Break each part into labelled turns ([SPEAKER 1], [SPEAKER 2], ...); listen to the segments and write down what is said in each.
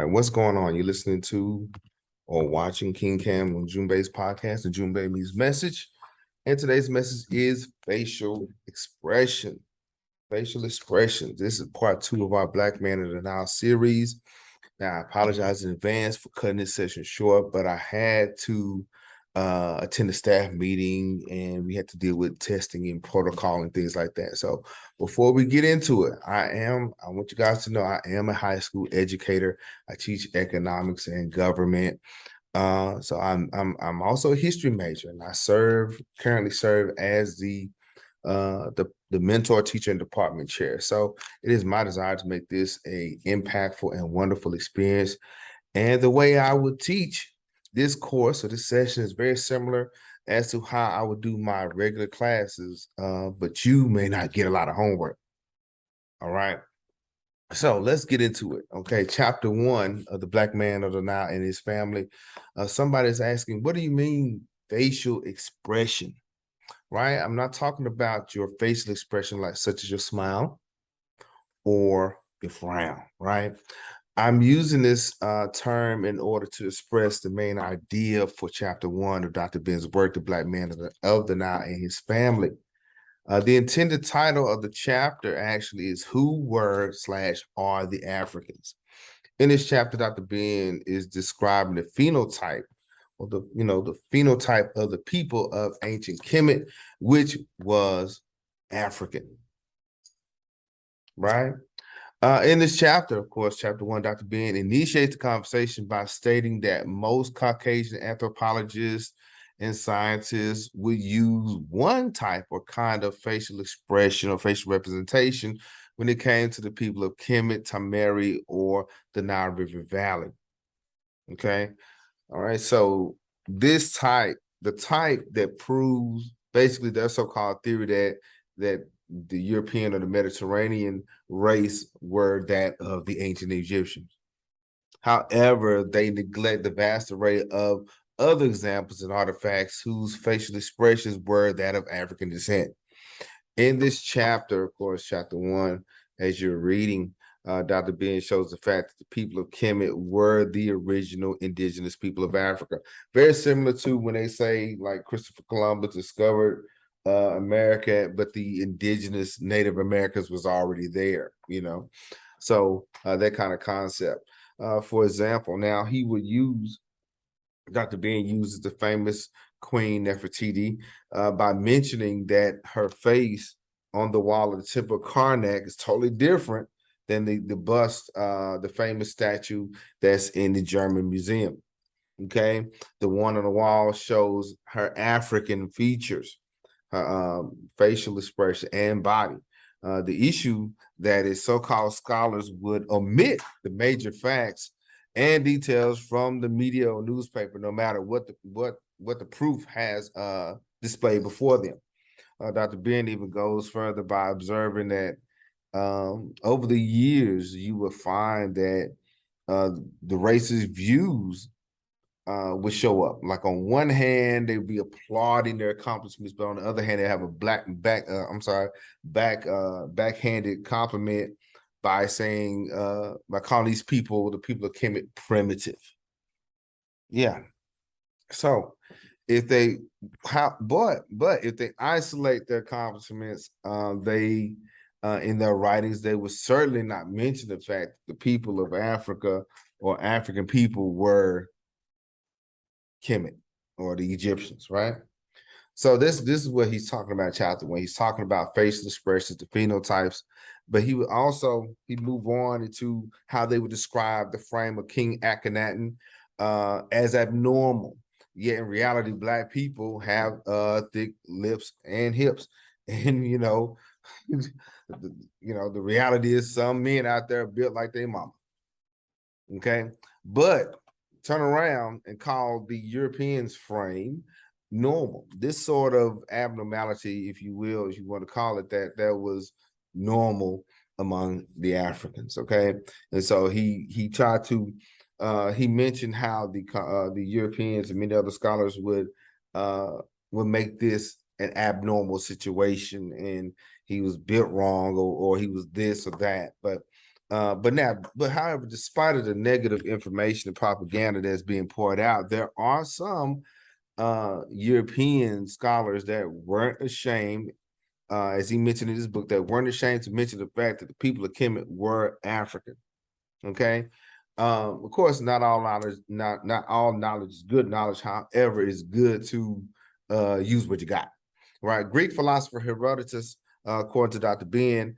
[SPEAKER 1] right, what's going on? You're listening to or watching King Cam on Ujumbe's podcast, Ujumbe Me's Message. And today's message is facial expression. Facial expressions. This is part 2 of our Black Man of the Nile series. Now, I apologize in advance for cutting this session short, but I had to attend a staff meeting and we had to deal with testing and protocol and things like that. So before we get into it, I want you guys to know I am a high school educator. I teach economics and government. So I'm also a history major, and I currently serve as the mentor, teacher, and department chair. So it is my desire to make this a impactful and wonderful experience. And the way I would teach this course or this session is very similar as to how I would do my regular classes, but you may not get a lot of homework. All right. So let's get into it. Okay. Chapter 1 of the Black Man of the Nile and his family. Somebody's asking, what do you mean facial expression? Right? I'm not talking about your facial expression like such as your smile or your frown, right? I'm using this term in order to express the main idea for chapter 1 of Dr. Ben's work, The Black Man of the Nile and His Family. The intended title of the chapter actually is Who Were / Are the Africans? In this chapter, Dr. Ben is describing the phenotype or the phenotype of the people of ancient Kemet, which was African, right? In this chapter, of course, chapter 1, Dr. Ben initiates the conversation by stating that most Caucasian anthropologists and scientists would use one type or kind of facial expression or facial representation when it came to the people of Kemet, Tamari, or the Nile River Valley. Okay. All right. So this type, the type that proves basically their so-called theory that the European or the Mediterranean race were that of the ancient Egyptians. However, they neglect the vast array of other examples and artifacts whose facial expressions were that of African descent. In this chapter, of course, chapter 1, as you're reading, Dr. Ben shows the fact that the people of Kemet were the original indigenous people of Africa. Very similar to when they say, like, Christopher Columbus discovered America, but the indigenous Native Americans was already there, So that kind of concept. For example, now Dr. Ben uses the famous Queen Nefertiti by mentioning that her face on the wall of the Temple of Karnak is totally different than the bust, the famous statue that's in the German museum. Okay, the one on the wall shows her African features, her facial expression and body. The issue that is so-called scholars would omit the major facts and details from the media or newspaper, no matter what the proof has displayed before them. Dr. Ben even goes further by observing that over the years, you will find that the racist views would show up. Like on one hand, they would be applauding their accomplishments, but on the other hand, they have a backhanded compliment by saying by calling these people, the people of Kemet, primitive. Yeah. So if they if they isolate their accomplishments, they in their writings, they would certainly not mention the fact that the people of Africa or African people were Kemet or the Egyptians, right? So this is what he's talking about in chapter 1. He's talking about facial expressions, the phenotypes, but he would also move on into how they would describe the frame of King Akhenaten as abnormal. Yet in reality, Black people have thick lips and hips, and the reality is some men out there are built like their mama. Okay, but turn around and call the Europeans' frame normal. This sort of abnormality, if you will, if you want to call it that was normal among the Africans. Okay, and so he tried to he mentioned how the Europeans and many other scholars would make this an abnormal situation, and he was built wrong, or he was this or that. But But however, despite of the negative information and propaganda that's being poured out, there are some European scholars that weren't ashamed, as he mentioned in his book, that weren't ashamed to mention the fact that the people of Kemet were African. Okay. Of course, not all knowledge is good knowledge. However, it's good to use what you got. Right. Greek philosopher Herodotus, according to Dr. Ben,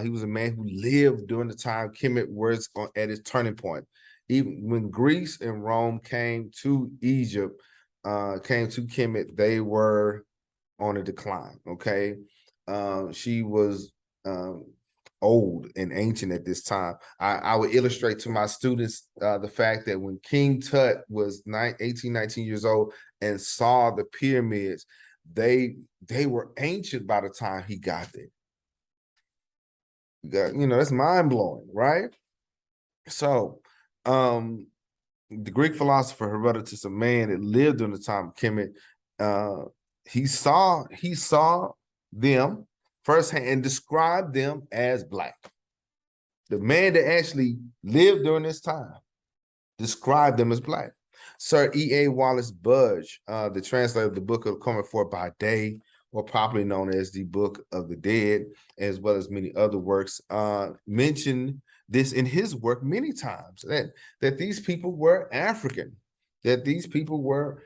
[SPEAKER 1] he was a man who lived during the time Kemet was at its turning point. Even when Greece and Rome came to Egypt, came to Kemet, they were on a decline. Okay. She was old and ancient at this time. I would illustrate to my students the fact that when King Tut was 18, 19 years old and saw the pyramids, they were ancient by the time he got there. That's mind-blowing, right? So the Greek philosopher Herodotus, a man that lived during the time of Kemet, he saw them firsthand and described them as Black. The man that actually lived during this time described them as Black. Sir E.A. Wallace Budge, the translator of the Book of Coming Forth by Day, or popularly known as the Book of the Dead, as well as many other works, mentioned this in his work many times, that these people were African, that these people were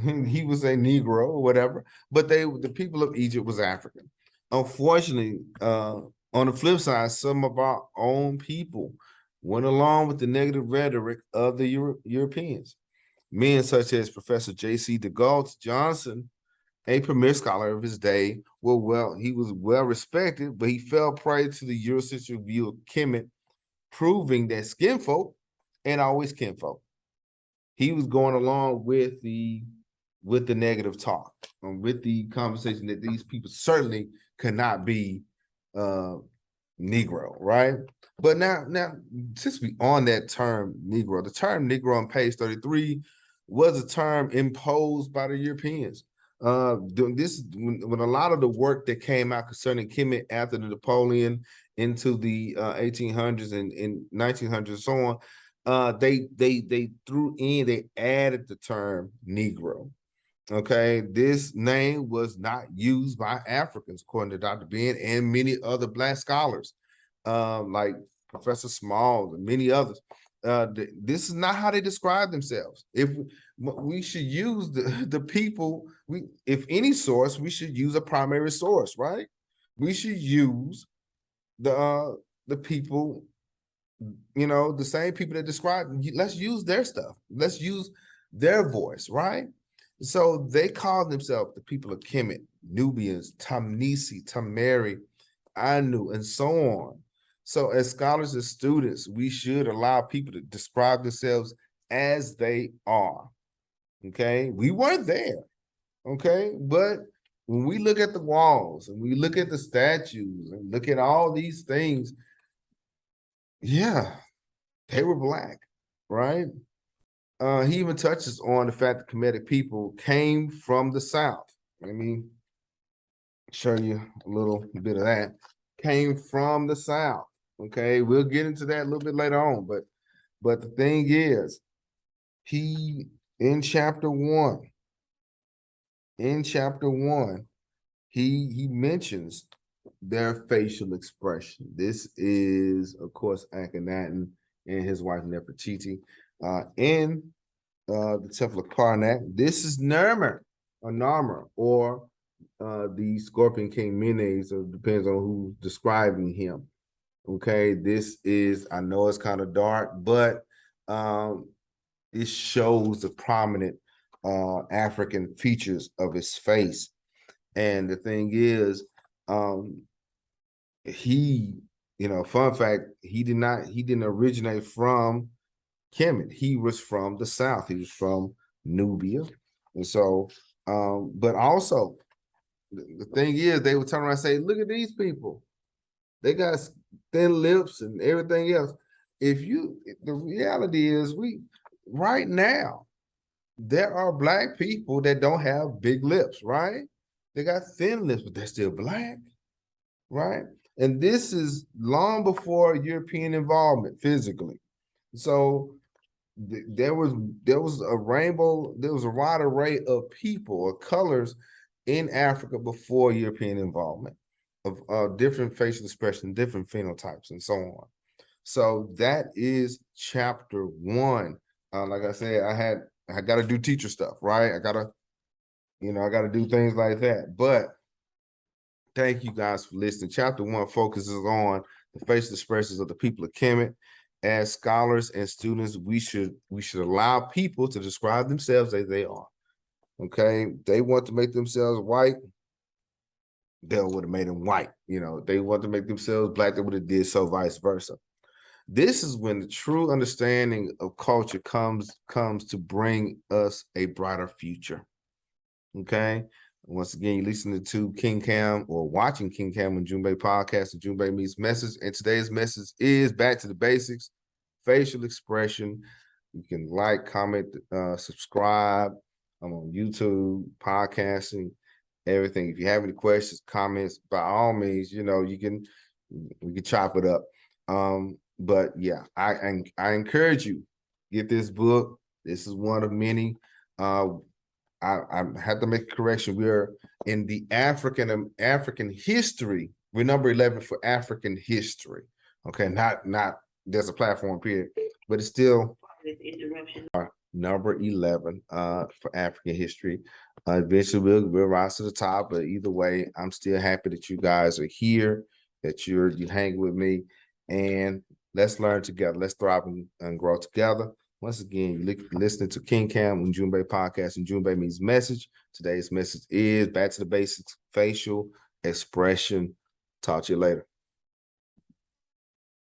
[SPEAKER 1] he was a Negro or whatever, but the people of Egypt was African. Unfortunately, on the flip side, some of our own people went along with the negative rhetoric of the Europeans. Men such as Professor J.C. DeGault Johnson, a premier scholar of his day, he was well respected, but he fell prey to the Eurocentric view of Kemet, proving that skinfolk ain't always kinfolk. He was going along with the negative talk, with the conversation that these people certainly cannot be Negro, right? But now, since we on that term Negro, the term Negro on page 33 was a term imposed by the Europeans. When a lot of the work that came out concerning Kemet after the Napoleon into the 1800s and 1900s and so on, they added the term Negro. Okay, this name was not used by Africans, according to Dr. Ben and many other Black scholars, like Professor Smalls and many others. This is not how they describe themselves. If we should use the people, if any source, we should use a primary source, right? We should use the people, the same people that describe. Let's use their stuff. Let's use their voice, right? So they call themselves the people of Kemet, Nubians, Tamnisi, Tamari, Anu, and so on. So as scholars and students, we should allow people to describe themselves as they are. Okay, we weren't there. Okay, but when we look at the walls and we look at the statues and look at all these things, yeah, they were Black, right? He even touches on the fact that Kemetic people came from the South. Let me show you a little bit of that. Came from the South. Okay, we'll get into that a little bit later on, but the thing is, he in chapter one, he mentions their facial expression. This is, of course, Akhenaten and his wife Nefertiti. In the Temple of Karnak, this is Narmer, or the Scorpion King Menes, or depends on who's describing him. Okay, this is, I know it's kind of dark, but it shows the prominent African features of his face. And the thing is, he, fun fact, he didn't originate from Kemet. He was from the South. He was from Nubia. And so, but also, the thing is, they would turn around and say, look at these people. They got thin lips and everything else. The reality is, right now, there are Black people that don't have big lips, right? They got thin lips, but they're still Black, right? And this is long before European involvement physically. So there was a rainbow, there was a wide array of people or colors in Africa before European involvement of different facial expression, different phenotypes, and so on. So that is chapter 1. Like I said, I got to do teacher stuff, right? I got to do things like that. But thank you guys for listening. Chapter 1 focuses on the facial expressions of the people of Kemet. As scholars and students, we should allow people to describe themselves as they are. Okay, they want to make themselves white, they would have made them white. They want to make themselves black, they would have did so, vice versa. This is when the true understanding of culture comes to bring us a brighter future. Okay. Once again, you're listening to King Cam or watching King Cam and Ujumbe podcast, Ujumbe Meets Message. And today's message is back to the basics, facial expression. You can like, comment, subscribe. I'm on YouTube, podcasting, everything. If you have any questions, comments, by all means, we can chop it up. But yeah, I encourage you, get this book. This is one of many. I have to make a correction. We are in the African history. We're number 11 for African history. Okay, not there's a platform period, but it's still number 11 for African history. Eventually we'll rise to the top, but either way, I'm still happy that you guys are here, that you hang with me, and let's learn together. Let's thrive and grow together. Once again, you're listening to King Cam and Ujumbe podcast, and Ujumbe means message. Today's message is back to the basics, facial expression. Talk to you later.